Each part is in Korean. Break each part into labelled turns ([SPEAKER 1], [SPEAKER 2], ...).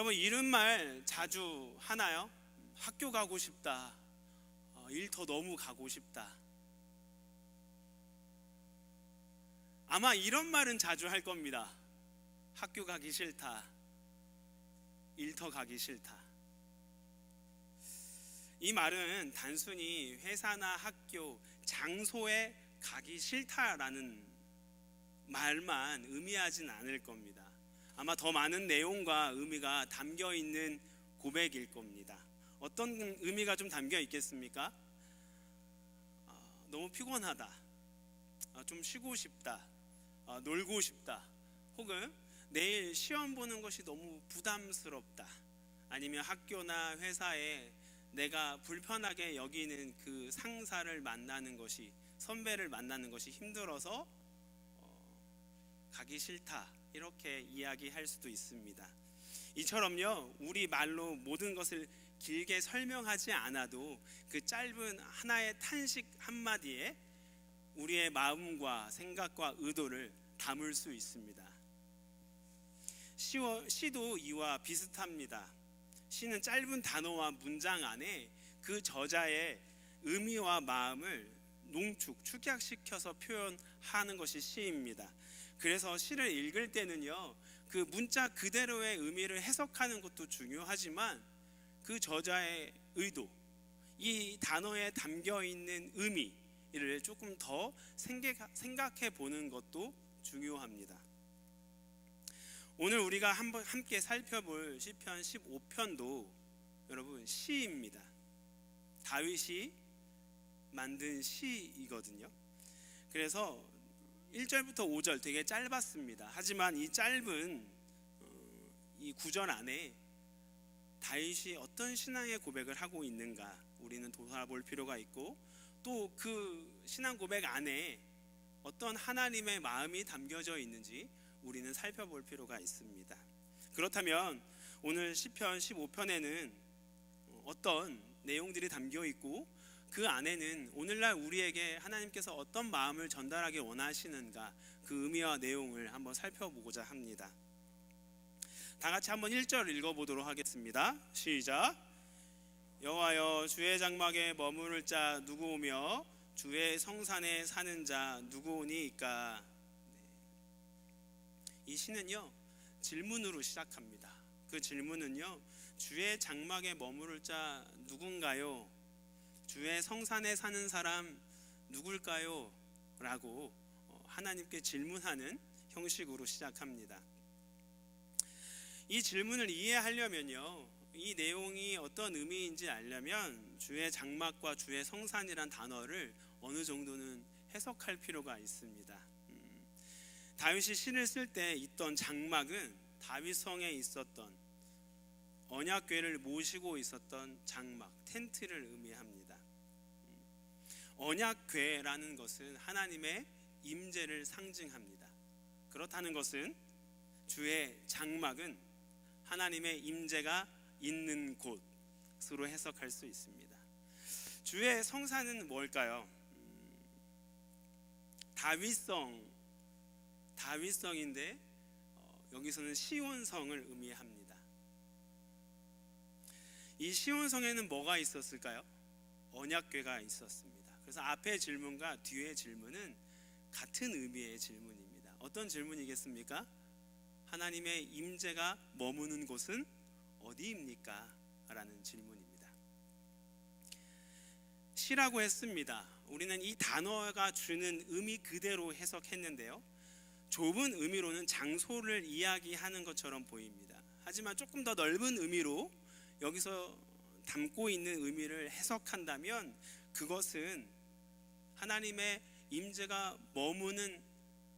[SPEAKER 1] 여러분, 이런 말 자주 하나요? 학교 가고 싶다, 일 더 너무 가고 싶다. 아마 이런 말은 자주 할 겁니다. 학교 가기 싫다, 일 더 가기 싫다. 이 말은 단순히 회사나 학교, 장소에 가기 싫다라는 말만 의미하진 않을 겁니다. 아마 더 많은 내용과 의미가 담겨 있는 고백일 겁니다. 어떤 의미가 좀 담겨 있겠습니까? 너무 피곤하다, 좀 쉬고 싶다, 놀고 싶다, 혹은 내일 시험 보는 것이 너무 부담스럽다, 아니면 학교나 회사에 내가 불편하게 여기는 그 상사를 만나는 것이, 선배를 만나는 것이 힘들어서 가기 싫다, 이렇게 이야기할 수도 있습니다. 이처럼요, 우리 말로 모든 것을 길게 설명하지 않아도 그 짧은 하나의 탄식 한마디에 우리의 마음과 생각과 의도를 담을 수 있습니다. 시도 이와 비슷합니다. 시는 짧은 단어와 문장 안에 그 저자의 의미와 마음을 축약시켜서 표현하는 것이 시입니다. 그래서 시를 읽을 때는요, 그 문자 그대로의 의미를 해석하는 것도 중요하지만 그 저자의 의도, 이 단어에 담겨 있는 의미를 조금 더 생각해 보는 것도 중요합니다. 오늘 우리가 함께 살펴볼 시편 15편도 여러분 시입니다. 다윗이 만든 시이거든요. 그래서 1절부터 5절 되게 짧았습니다. 하지만 이 짧은 이 구절 안에 다윗이 어떤 신앙의 고백을 하고 있는가 우리는 돌아볼 필요가 있고, 또 그 신앙 고백 안에 어떤 하나님의 마음이 담겨져 있는지 우리는 살펴볼 필요가 있습니다. 그렇다면 오늘 시편 15편에는 어떤 내용들이 담겨 있고, 그 안에는 오늘날 우리에게 하나님께서 어떤 마음을 전달하기 원하시는가, 그 의미와 내용을 한번 살펴보고자 합니다. 다 같이 한번 1절 읽어보도록 하겠습니다. 시작. 여호와여, 주의 장막에 머무를 자 누구오며 주의 성산에 사는 자 누구오니이까. 이 시는요, 질문으로 시작합니다. 그 질문은요, 주의 장막에 머무를 자 누군가요? 주의 성산에 사는 사람 누굴까요? 라고 하나님께 질문하는 형식으로 시작합니다. 이 질문을 이해하려면요, 이 내용이 어떤 의미인지 알려면 주의 장막과 주의 성산이란 단어를 어느 정도는 해석할 필요가 있습니다. 다윗이 시를 쓸 때 있던 장막은 다윗성에 있었던 언약궤를 모시고 있었던 장막, 텐트를 의미합니다. 언약궤라는 것은 하나님의 임재를 상징합니다. 그렇다는 것은 주의 장막은 하나님의 임재가 있는 곳으로 해석할 수 있습니다. 주의 성산은 뭘까요? 다윗성인데 여기서는 시온성을 의미합니다. 이 시온성에는 뭐가 있었을까요? 언약궤가 있었습니다. 그래서 앞의 질문과 뒤의 질문은 같은 의미의 질문입니다. 어떤 질문이겠습니까? 하나님의 임재가 머무는 곳은 어디입니까? 라는 질문입니다. 시라고 했습니다. 우리는 이 단어가 주는 의미 그대로 해석했는데요, 좁은 의미로는 장소를 이야기하는 것처럼 보입니다. 하지만 조금 더 넓은 의미로 여기서 담고 있는 의미를 해석한다면 그것은 하나님의 임재가 머무는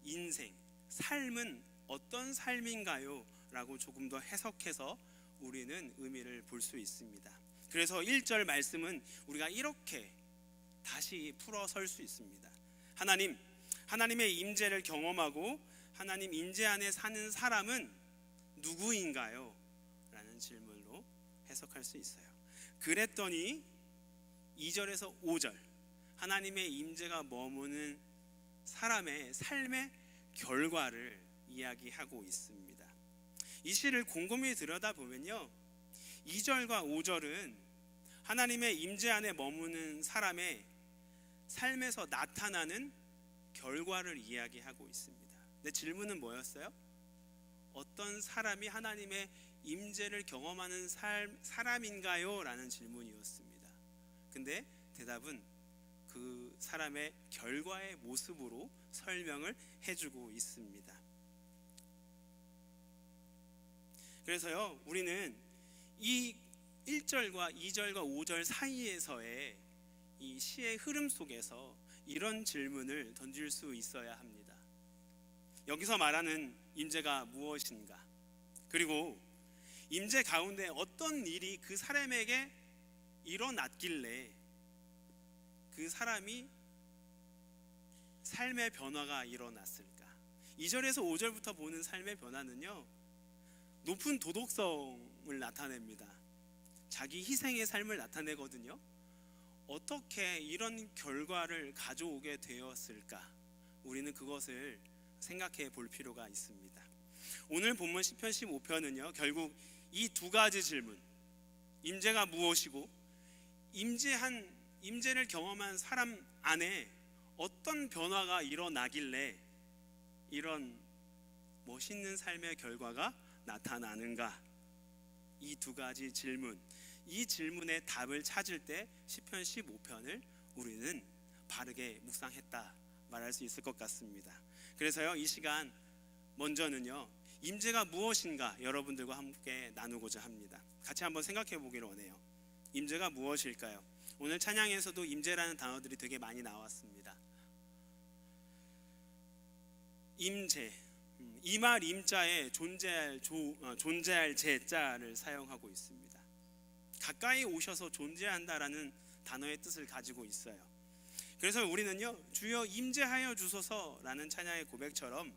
[SPEAKER 1] 인생, 삶은 어떤 삶인가요? 라고 조금 더 해석해서 우리는 의미를 볼 수 있습니다. 그래서 1절 말씀은 우리가 이렇게 다시 풀어 설 수 있습니다. 하나님의 임재를 경험하고 하나님 임재 안에 사는 사람은 누구인가요? 라는 질문으로 해석할 수 있어요. 그랬더니 2절에서 5절, 하나님의 임재가 머무는 사람의 삶의 결과를 이야기하고 있습니다. 이 시를 곰곰이 들여다보면요, 2절과 5절은 하나님의 임재 안에 머무는 사람의 삶에서 나타나는 결과를 이야기하고 있습니다. 근데 질문은 뭐였어요? 어떤 사람이 하나님의 임재를 경험하는 사람인가요? 라는 질문이었습니다. 근데 대답은 그 사람의 결과의 모습으로 설명을 해주고 있습니다. 그래서요, 우리는 이 1절과 2절과 5절 사이에서의 이 시의 흐름 속에서 이런 질문을 던질 수 있어야 합니다. 여기서 말하는 임재가 무엇인가? 그리고 임재 가운데 어떤 일이 그 사람에게 일어났길래 그 사람이 삶의 변화가 일어났을까? 2절에서 5절부터 보는 삶의 변화는요, 높은 도덕성을 나타냅니다. 자기 희생의 삶을 나타내거든요. 어떻게 이런 결과를 가져오게 되었을까? 우리는 그것을 생각해 볼 필요가 있습니다. 오늘 본문 시편 15편은요, 결국 이 두 가지 질문, 임재가 무엇이고 임재를 경험한 사람 안에 어떤 변화가 일어나길래 이런 멋있는 삶의 결과가 나타나는가, 이 두 가지 질문, 이 질문의 답을 찾을 때 시편 15편을 우리는 바르게 묵상했다 말할 수 있을 것 같습니다. 그래서요, 이 시간 먼저는요, 임재가 무엇인가 여러분들과 함께 나누고자 합니다. 같이 한번 생각해 보기를 원해요. 임재가 무엇일까요? 오늘 찬양에서도 임재라는 단어들이 되게 많이 나왔습니다. 임재, 임할 임자에 존재할 제자를 사용하고 있습니다. 가까이 오셔서 존재한다라는 단어의 뜻을 가지고 있어요. 그래서 우리는요, 주여 임재하여 주소서라는 찬양의 고백처럼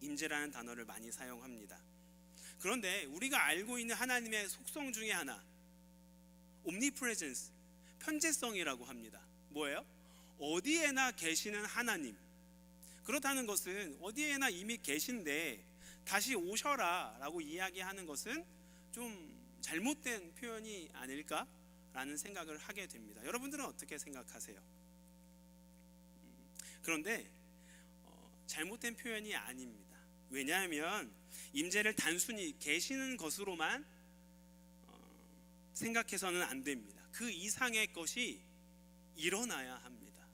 [SPEAKER 1] 임재라는 단어를 많이 사용합니다. 그런데 우리가 알고 있는 하나님의 속성 중에 하나, omnipresence, 편재성이라고 합니다. 뭐예요? 어디에나 계시는 하나님. 그렇다는 것은 어디에나 이미 계신데 다시 오셔라 라고 이야기하는 것은 좀 잘못된 표현이 아닐까라는 생각을 하게 됩니다. 여러분들은 어떻게 생각하세요? 그런데 잘못된 표현이 아닙니다. 왜냐하면 임재를 단순히 계시는 것으로만 생각해서는 안 됩니다. 그 이상의 것이 일어나야 합니다.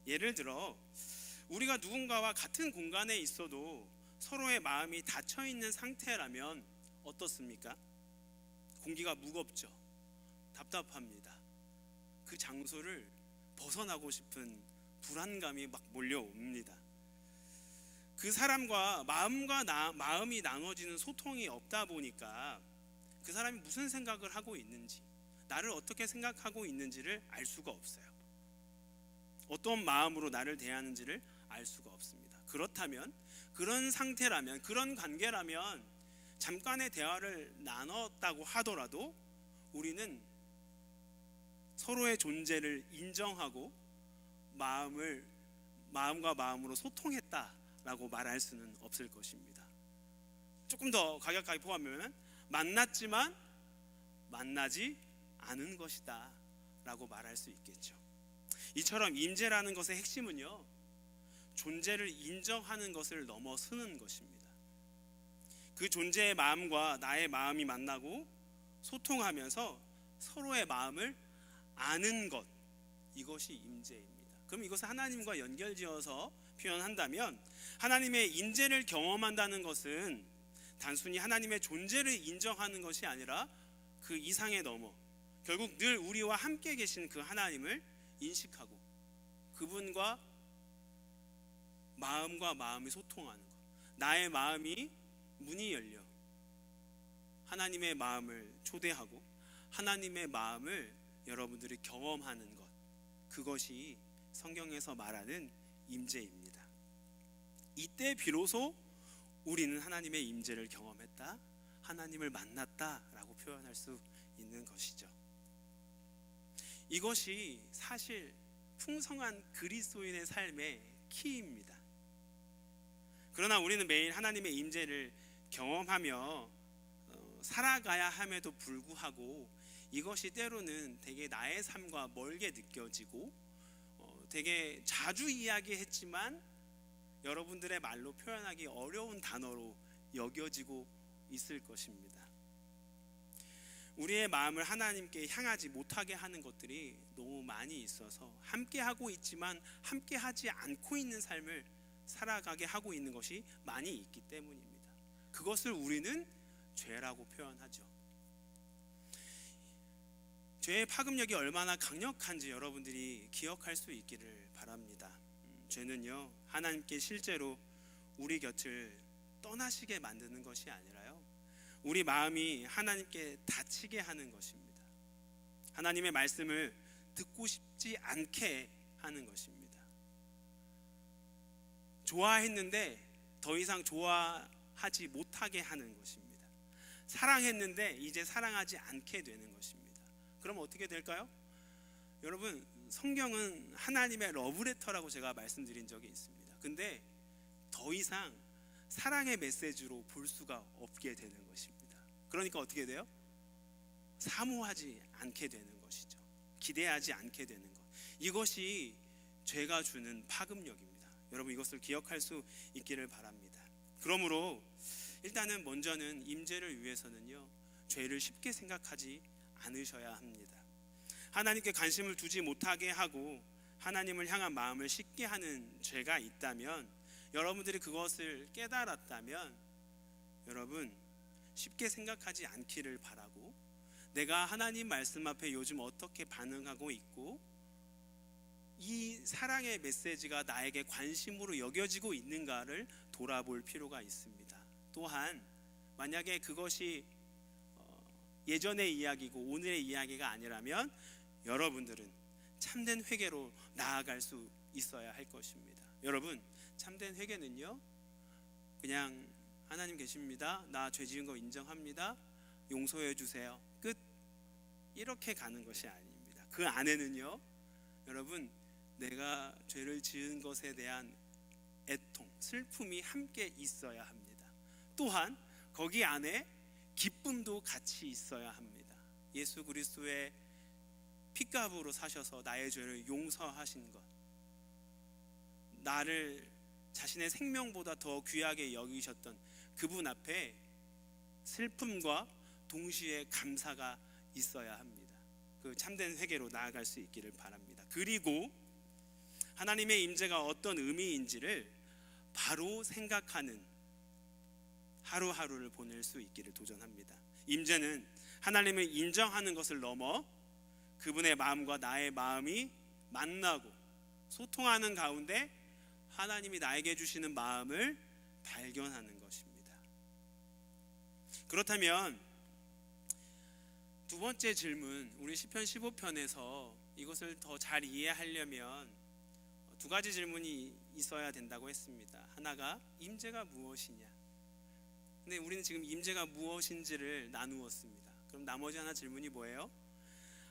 [SPEAKER 1] 예를 들어 우리가 누군가와 같은 공간에 있어도 서로의 마음이 닫혀 있는 상태라면 어떻습니까? 공기가 무겁죠. 답답합니다. 그 장소를 벗어나고 싶은 불안감이 막 몰려옵니다. 그 사람과 마음이 나눠지는 소통이 없다 보니까 그 사람이 무슨 생각을 하고 있는지, 나를 어떻게 생각하고 있는지를 알 수가 없어요. 어떤 마음으로 나를 대하는지를 알 수가 없습니다. 그렇다면, 그런 상태라면, 그런 관계라면 잠깐의 대화를 나눴다고 하더라도 우리는 서로의 존재를 인정하고 마음과 마음으로 소통했다라고 말할 수는 없을 것입니다. 조금 더 가격하게 포함하면 만났지만 만나지 않은 것이다 라고 말할 수 있겠죠. 이처럼 임재라는 것의 핵심은요, 존재를 인정하는 것을 넘어서는 것입니다. 그 존재의 마음과 나의 마음이 만나고 소통하면서 서로의 마음을 아는 것, 이것이 임재입니다. 그럼 이것을 하나님과 연결지어서 표현한다면, 하나님의 임재를 경험한다는 것은 단순히 하나님의 존재를 인정하는 것이 아니라 그 이상에 넘어 결국 늘 우리와 함께 계신 그 하나님을 인식하고 그분과 마음과 마음이 소통하는 것, 나의 마음이 문이 열려 하나님의 마음을 초대하고 하나님의 마음을 여러분들이 경험하는 것, 그것이 성경에서 말하는 임재입니다. 이때 비로소 우리는 하나님의 임재를 경험했다, 하나님을 만났다라고 표현할 수 있는 것이죠. 이것이 사실 풍성한 그리스도인의 삶의 키입니다. 그러나 우리는 매일 하나님의 임재를 경험하며 살아가야 함에도 불구하고 이것이 때로는 되게 나의 삶과 멀게 느껴지고 되게 자주 이야기했지만 여러분들의 말로 표현하기 어려운 단어로 여겨지고 있을 것입니다. 우리의 마음을 하나님께 향하지 못하게 하는 것들이 너무 많이 있어서 함께 하고 있지만 함께 하지 않고 있는 삶을 살아가게 하고 있는 것이 많이 있기 때문입니다. 그것을 우리는 죄라고 표현하죠. 죄의 파급력이 얼마나 강력한지 여러분들이 기억할 수 있기를 바랍니다. 죄는요, 하나님께 실제로 우리 곁을 떠나시게 만드는 것이 아니라요, 우리 마음이 하나님께 닫히게 하는 것입니다. 하나님의 말씀을 듣고 싶지 않게 하는 것입니다. 좋아했는데 더 이상 좋아하지 못하게 하는 것입니다. 사랑했는데 이제 사랑하지 않게 되는 것입니다. 그럼 어떻게 될까요? 여러분, 성경은 하나님의 러브레터라고 제가 말씀드린 적이 있습니다. 근데 더 이상 사랑의 메시지로 볼 수가 없게 되는 것입니다. 그러니까 어떻게 돼요? 사모하지 않게 되는 것이죠. 기대하지 않게 되는 것. 이것이 죄가 주는 파급력입니다. 여러분, 이것을 기억할 수 있기를 바랍니다. 그러므로 일단은 먼저는 임재를 위해서는요, 죄를 쉽게 생각하지 않으셔야 합니다. 하나님께 관심을 두지 못하게 하고 하나님을 향한 마음을 식게 하는 죄가 있다면, 여러분들이 그것을 깨달았다면 여러분 쉽게 생각하지 않기를 바라고, 내가 하나님 말씀 앞에 요즘 어떻게 반응하고 있고 이 사랑의 메시지가 나에게 관심으로 여겨지고 있는가를 돌아볼 필요가 있습니다. 또한 만약에 그것이 예전의 이야기고 오늘의 이야기가 아니라면 여러분들은 참된 회개로 나아갈 수 있어야 할 것입니다. 여러분, 참된 회개는요, 그냥 하나님 계십니다, 나 죄 지은 거 인정합니다, 용서해 주세요, 끝, 이렇게 가는 것이 아닙니다. 그 안에는요, 여러분, 내가 죄를 지은 것에 대한 애통, 슬픔이 함께 있어야 합니다. 또한 거기 안에 기쁨도 같이 있어야 합니다. 예수 그리스도의 핏값으로 사셔서 나의 죄를 용서하신 것, 나를 자신의 생명보다 더 귀하게 여기셨던 그분 앞에 슬픔과 동시에 감사가 있어야 합니다. 그 참된 회개로 나아갈 수 있기를 바랍니다. 그리고 하나님의 임재가 어떤 의미인지를 바로 생각하는 하루하루를 보낼 수 있기를 도전합니다. 임재는 하나님을 인정하는 것을 넘어 그분의 마음과 나의 마음이 만나고 소통하는 가운데 하나님이 나에게 주시는 마음을 발견하는 것입니다. 그렇다면 두 번째 질문, 우리 시편 15편에서 이것을 더 잘 이해하려면 두 가지 질문이 있어야 된다고 했습니다. 하나가 임재가 무엇이냐. 근데 우리는 지금 임재가 무엇인지를 나누었습니다. 그럼 나머지 하나 질문이 뭐예요?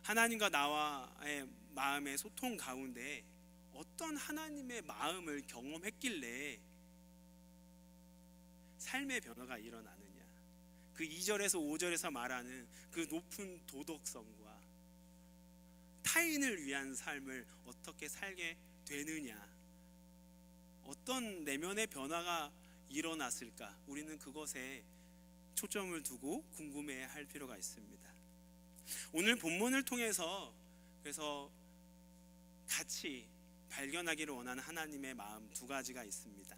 [SPEAKER 1] 하나님과 나와의 마음의 소통 가운데 어떤 하나님의 마음을 경험했길래 삶의 변화가 일어나느냐. 그 2절에서 5절에서 말하는 그 높은 도덕성과 타인을 위한 삶을 어떻게 살게 되느냐, 어떤 내면의 변화가 일어났을까, 우리는 그것에 초점을 두고 궁금해할 필요가 있습니다. 오늘 본문을 통해서 그래서 같이 발견하기를 원하는 하나님의 마음 두 가지가 있습니다.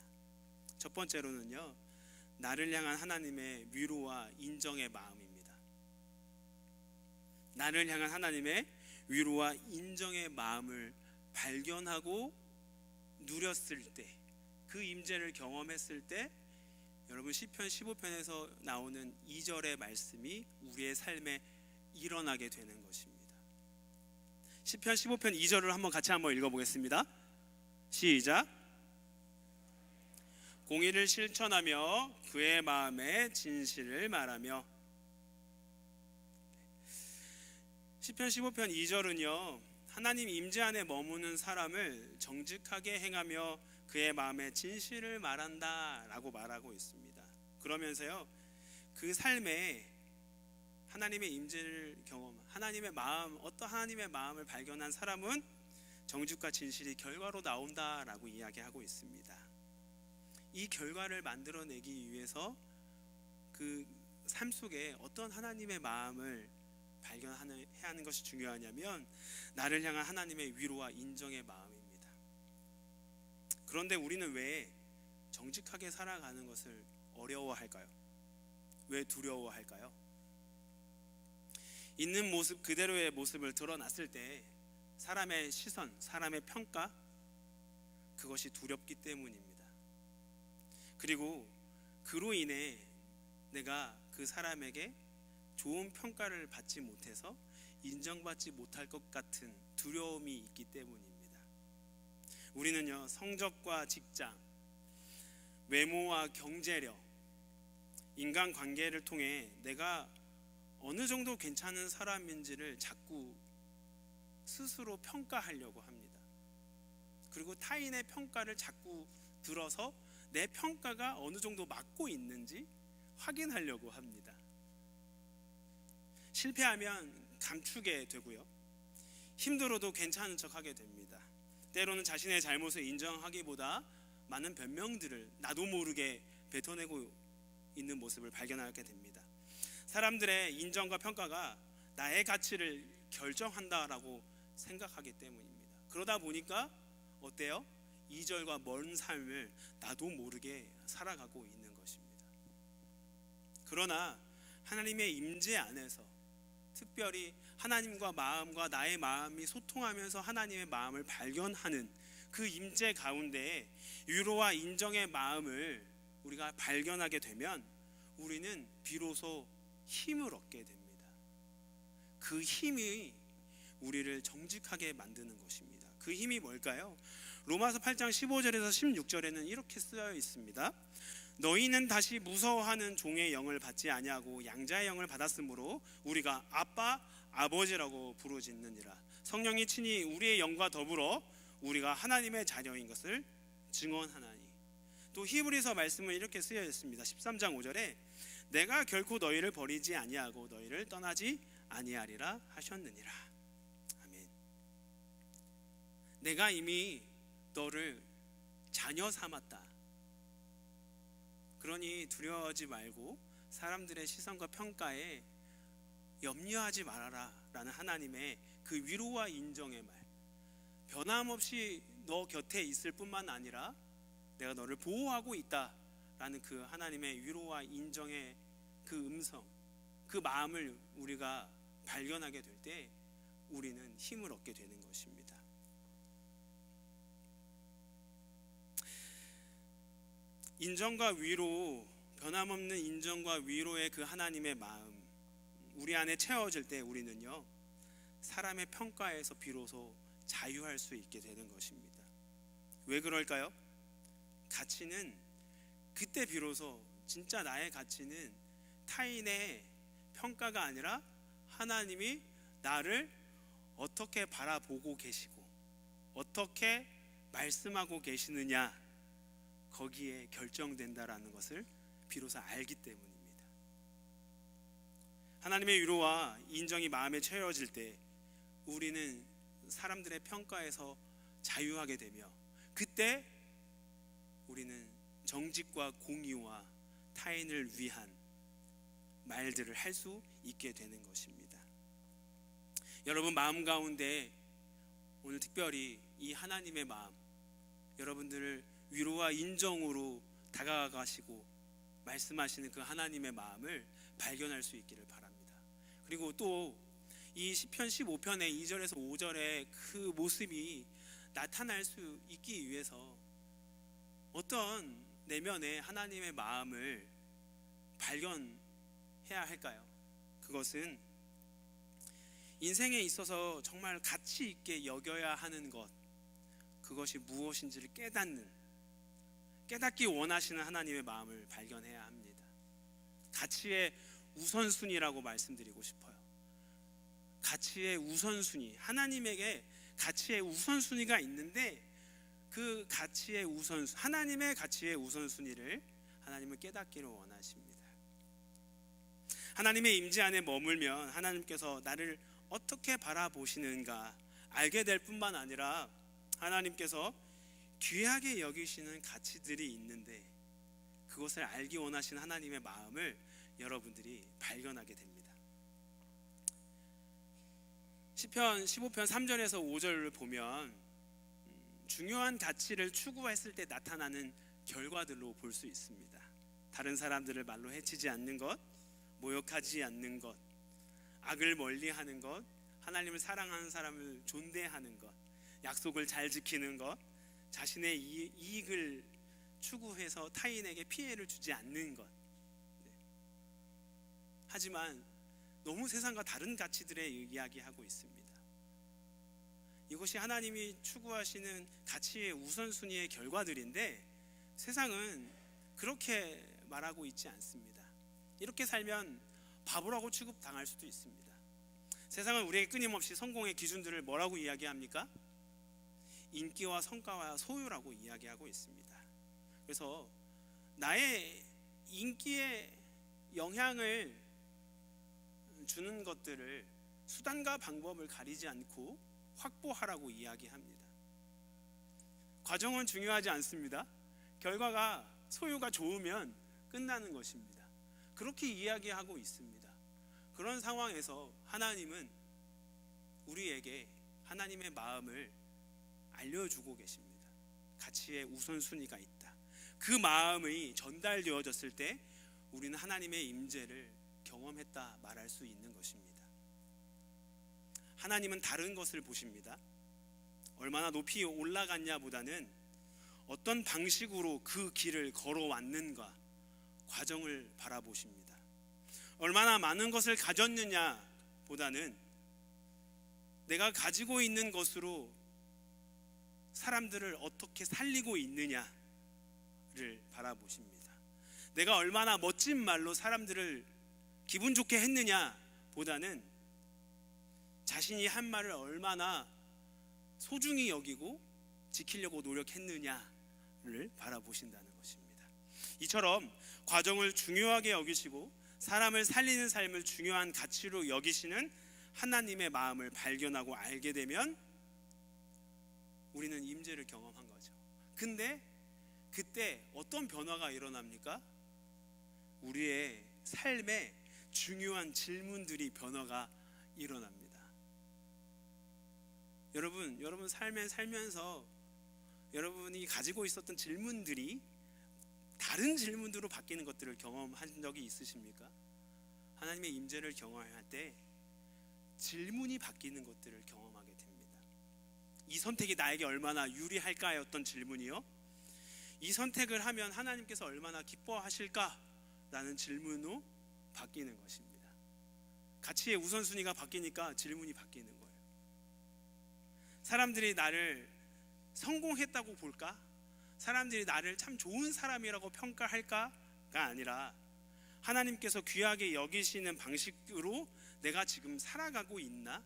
[SPEAKER 1] 첫 번째로는요, 나를 향한 하나님의 위로와 인정의 마음입니다. 나를 향한 하나님의 위로와 인정의 마음을 발견하고 누렸을 때, 그 임재를 경험했을 때 여러분 시편 15편에서 나오는 2절의 말씀이 우리의 삶에 일어나게 되는 것입니다. 시편 15편 2절을 같이 한번 읽어보겠습니다. 시작. 공의를 실천하며 그의 마음에 진실을 말하며. 시편 15편 2절은요, 하나님 임재 안에 머무는 사람을 정직하게 행하며 그의 마음에 진실을 말한다 라고 말하고 있습니다. 그러면서요, 그 삶에 하나님의 임재를 경험, 하나님의 마음, 어떤 하나님의 마음을 발견한 사람은 정직과 진실이 결과로 나온다라고 이야기하고 있습니다. 이 결과를 만들어내기 위해서 그 삶 속에 어떤 하나님의 마음을 발견해야 하는 것이 중요하냐면 나를 향한 하나님의 위로와 인정의 마음입니다. 그런데 우리는 왜 정직하게 살아가는 것을 어려워할까요? 왜 두려워할까요? 있는 모습 그대로의 모습을 드러났을 때 사람의 시선, 사람의 평가, 그것이 두렵기 때문입니다. 그리고 그로 인해 내가 그 사람에게 좋은 평가를 받지 못해서 인정받지 못할 것 같은 두려움이 있기 때문입니다. 우리는요, 성적과 직장, 외모와 경제력, 인간관계를 통해 내가 어느 정도 괜찮은 사람인지를 자꾸 스스로 평가하려고 합니다. 그리고 타인의 평가를 자꾸 들어서 내 평가가 어느 정도 맞고 있는지 확인하려고 합니다. 실패하면 감추게 되고요, 힘들어도 괜찮은 척하게 됩니다. 때로는 자신의 잘못을 인정하기보다 많은 변명들을 나도 모르게 뱉어내고 있는 모습을 발견하게 됩니다. 사람들의 인정과 평가가 나의 가치를 결정한다라고 생각하기 때문입니다. 그러다 보니까 어때요? 이절과 먼 삶을 나도 모르게 살아가고 있는 것입니다. 그러나 하나님의 임재 안에서, 특별히 하나님과 마음과 나의 마음이 소통하면서 하나님의 마음을 발견하는 그 임재 가운데 위로와 인정의 마음을 우리가 발견하게 되면 우리는 비로소 힘을 얻게 됩니다. 그 힘이 우리를 정직하게 만드는 것입니다. 그 힘이 뭘까요? 로마서 8장 15절에서 16절에는 이렇게 쓰여 있습니다. 너희는 다시 무서워하는 종의 영을 받지 아니하고 양자의 영을 받았으므로 우리가 아빠, 아버지라고 부르짖느니라. 성령이 친히 우리의 영과 더불어 우리가 하나님의 자녀인 것을 증언하나니. 또 히브리서 말씀은 이렇게 쓰여 있습니다. 13장 5절에 내가 결코 너희를 버리지 아니하고 너희를 떠나지 아니하리라 하셨느니라. 아멘. 내가 이미 너를 자녀 삼았다. 그러니 두려워하지 말고 사람들의 시선과 평가에 염려하지 말아라 라는 하나님의 그 위로와 인정의 말, 변함없이 너 곁에 있을 뿐만 아니라 내가 너를 보호하고 있다 라는 그 하나님의 위로와 인정의 그 음성, 그 마음을 우리가 발견하게 될 때 우리는 힘을 얻게 되는 것입니다. 인정과 위로, 변함없는 인정과 위로의 그 하나님의 마음 우리 안에 채워질 때 우리는요, 사람의 평가에서 비로소 자유할 수 있게 되는 것입니다. 왜 그럴까요? 가치는 그때 비로소 진짜 나의 가치는 타인의 평가가 아니라 하나님이 나를 어떻게 바라보고 계시고 어떻게 말씀하고 계시느냐, 거기에 결정된다라는 것을 비로소 알기 때문입니다. 하나님의 위로와 인정이 마음에 채워질 때 우리는 사람들의 평가에서 자유하게 되며 그때 우리는 정직과 공의와 타인을 위한 말들을 할 수 있게 되는 것입니다. 여러분 마음 가운데 오늘 특별히 이 하나님의 마음, 여러분들을 위로와 인정으로 다가가시고 말씀하시는 그 하나님의 마음을 발견할 수 있기를 바랍니다. 그리고 또 이 시편 15편의 2절에서 5절의 그 모습이 나타날 수 있기 위해서 어떤 내면의 하나님의 마음을 발견해야 할까요? 그것은 인생에 있어서 정말 가치 있게 여겨야 하는 것, 그것이 무엇인지를 깨닫기 원하시는 하나님의 마음을 발견해야 합니다. 가치의 우선순위라고 말씀드리고 싶어요. 가치의 우선순위, 하나님에게 가치의 우선순위가 있는데 그 가치의 하나님의 가치의 우선순위를 하나님은 깨닫기를 원하십니다. 하나님의 임재 안에 머물면 하나님께서 나를 어떻게 바라보시는가 알게 될 뿐만 아니라 하나님께서 귀하게 여기시는 가치들이 있는데 그것을 알기 원하시는 하나님의 마음을 여러분들이 발견하게 됩니다. 시편 15편 3절에서 5절을 보면 중요한 가치를 추구했을 때 나타나는 결과들로 볼 수 있습니다. 다른 사람들을 말로 해치지 않는 것, 모욕하지 않는 것, 악을 멀리하는 것, 하나님을 사랑하는 사람을 존대하는 것, 약속을 잘 지키는 것, 자신의 이익을 추구해서 타인에게 피해를 주지 않는 것. 하지만 너무 세상과 다른 가치들에 이야기하고 있습니다. 이것이 하나님이 추구하시는 가치의 우선순위의 결과들인데 세상은 그렇게 말하고 있지 않습니다. 이렇게 살면 바보라고 취급당할 수도 있습니다. 세상은 우리에게 끊임없이 성공의 기준들을 뭐라고 이야기합니까? 인기와 성과와 소유라고 이야기하고 있습니다. 그래서 나의 인기에 영향을 주는 것들을 수단과 방법을 가리지 않고 확보하라고 이야기합니다. 과정은 중요하지 않습니다. 결과가 소유가 좋으면 끝나는 것입니다. 그렇게 이야기하고 있습니다. 그런 상황에서 하나님은 우리에게 하나님의 마음을 알려주고 계십니다. 가치의 우선순위가 있다. 그 마음이 전달되어졌을 때 우리는 하나님의 임재를 경험했다 말할 수 있는 것입니다. 하나님은 다른 것을 보십니다. 얼마나 높이 올라갔냐 보다는 어떤 방식으로 그 길을 걸어왔는가 과정을 바라보십니다. 얼마나 많은 것을 가졌느냐 보다는 내가 가지고 있는 것으로 사람들을 어떻게 살리고 있느냐를 바라보십니다. 내가 얼마나 멋진 말로 사람들을 기분 좋게 했느냐 보다는 자신이 한 말을 얼마나 소중히 여기고 지키려고 노력했느냐를 바라보신다는 것입니다. 이처럼 과정을 중요하게 여기시고 사람을 살리는 삶을 중요한 가치로 여기시는 하나님의 마음을 발견하고 알게 되면 우리는 임재를 경험한 거죠. 근데 그때 어떤 변화가 일어납니까? 우리의 삶에 중요한 질문들이 변화가 일어납니다. 여러분 삶에 살면서 여러분이 가지고 있었던 질문들이 다른 질문으로 바뀌는 것들을 경험한 적이 있으십니까? 하나님의 임재를 경험할 때 질문이 바뀌는 것들을 경험하게 됩니다. 이 선택이 나에게 얼마나 유리할까였던 질문이요, 이 선택을 하면 하나님께서 얼마나 기뻐하실까라는 질문으로 바뀌는 것입니다. 가치의 우선순위가 바뀌니까 질문이 바뀌는 거예요. 사람들이 나를 성공했다고 볼까? 사람들이 나를 참 좋은 사람이라고 평가할까가 아니라 하나님께서 귀하게 여기시는 방식으로 내가 지금 살아가고 있나?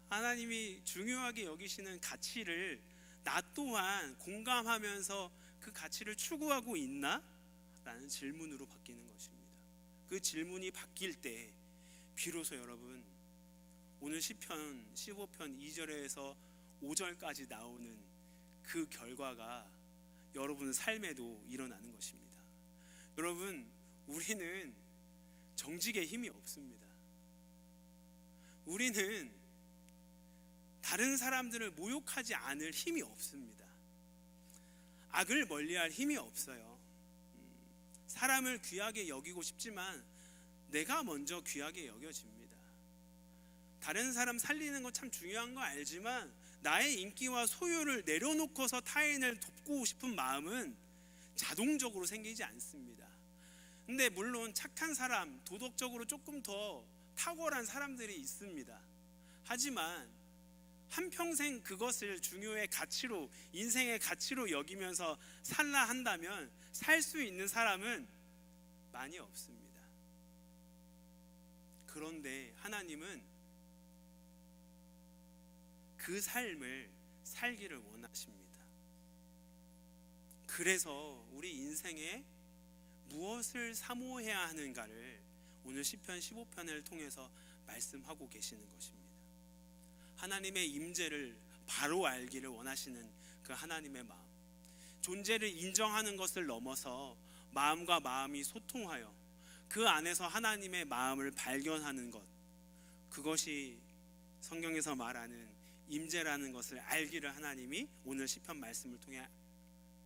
[SPEAKER 1] 하나님이 중요하게 여기시는 가치를 나 또한 공감하면서 그 가치를 추구하고 있나? 라는 질문으로 바뀌는 것입니다. 그 질문이 바뀔 때 비로소 여러분 오늘 시편 15편 2절에서 5절까지 나오는 그 결과가 여러분 삶에도 일어나는 것입니다. 여러분, 우리는 정직의 힘이 없습니다. 우리는 다른 사람들을 모욕하지 않을 힘이 없습니다. 악을 멀리할 힘이 없어요. 사람을 귀하게 여기고 싶지만 내가 먼저 귀하게 여겨집니다. 다른 사람 살리는 거 참 중요한 거 알지만 나의 인기와 소유를 내려놓고서 타인을 돕고 싶은 마음은 자동적으로 생기지 않습니다. 근데 물론 착한 사람, 도덕적으로 조금 더 탁월한 사람들이 있습니다. 하지만 한평생 그것을 중요의 가치로, 인생의 가치로 여기면서 살라 한다면 살 수 있는 사람은 많이 없습니다. 그런데 하나님은 그 삶을 살기를 원하십니다. 그래서 우리 인생에 무엇을 사모해야 하는가를 오늘 시편 15편을 통해서 말씀하고 계시는 것입니다. 하나님의 임재를 바로 알기를 원하시는 그 하나님의 마음, 존재를 인정하는 것을 넘어서 마음과 마음이 소통하여 그 안에서 하나님의 마음을 발견하는 것, 그것이 성경에서 말하는 임재라는 것을 알기를 하나님이 오늘 시편 말씀을 통해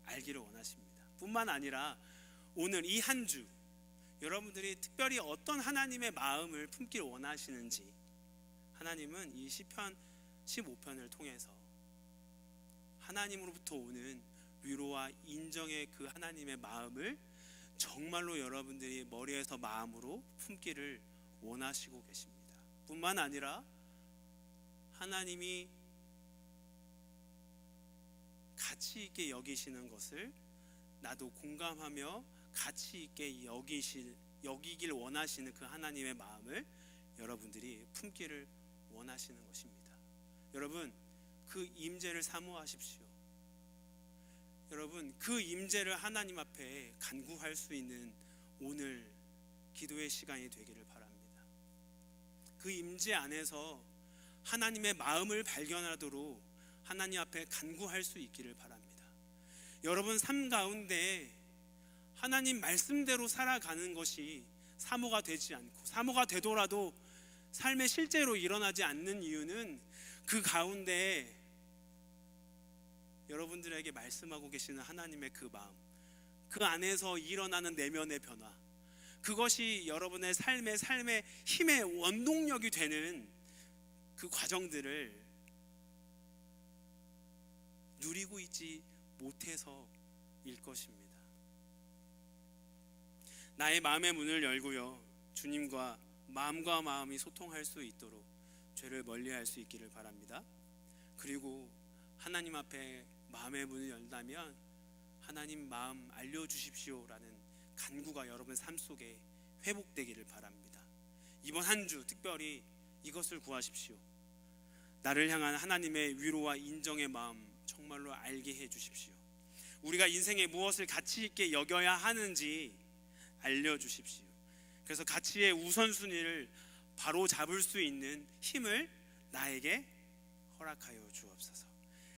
[SPEAKER 1] 알기를 원하십니다. 뿐만 아니라 오늘 이 한 주 여러분들이 특별히 어떤 하나님의 마음을 품기를 원하시는지 하나님은 이 시편 15편을 통해서 하나님으로부터 오는 위로와 인정의 그 하나님의 마음을 정말로 여러분들이 머리에서 마음으로 품기를 원하시고 계십니다. 뿐만 아니라 하나님이 가치 있게 여기시는 것을 나도 공감하며 가치 있게 여기길 원하시는 그 하나님의 마음을 여러분들이 품기를 원하시는 것입니다. 여러분, 그 임재를 사모하십시오. 여러분, 그 임재를 하나님 앞에 간구할 수 있는 오늘 기도의 시간이 되기를 바랍니다. 그 임재 안에서 하나님의 마음을 발견하도록 하나님 앞에 간구할 수 있기를 바랍니다. 여러분 삶 가운데 하나님 말씀대로 살아가는 것이 사모가 되지 않고, 사모가 되더라도 삶에 실제로 일어나지 않는 이유는 그 가운데 여러분들에게 말씀하고 계시는 하나님의 그 마음, 그 안에서 일어나는 내면의 변화, 그것이 여러분의 삶의 힘의 원동력이 되는 그 과정들을 누리고 있지 못해서일 것입니다. 나의 마음의 문을 열고요, 주님과 마음과 마음이 소통할 수 있도록 죄를 멀리할 수 있기를 바랍니다. 그리고 하나님 앞에 마음의 문을 열다면 하나님 마음 알려주십시오라는 간구가 여러분 삶 속에 회복되기를 바랍니다. 이번 한 주 특별히 이것을 구하십시오. 나를 향한 하나님의 위로와 인정의 마음 정말로 알게 해주십시오. 우리가 인생에 무엇을 가치 있게 여겨야 하는지 알려주십시오. 그래서 가치의 우선순위를 바로 잡을 수 있는 힘을 나에게 허락하여 주옵소서.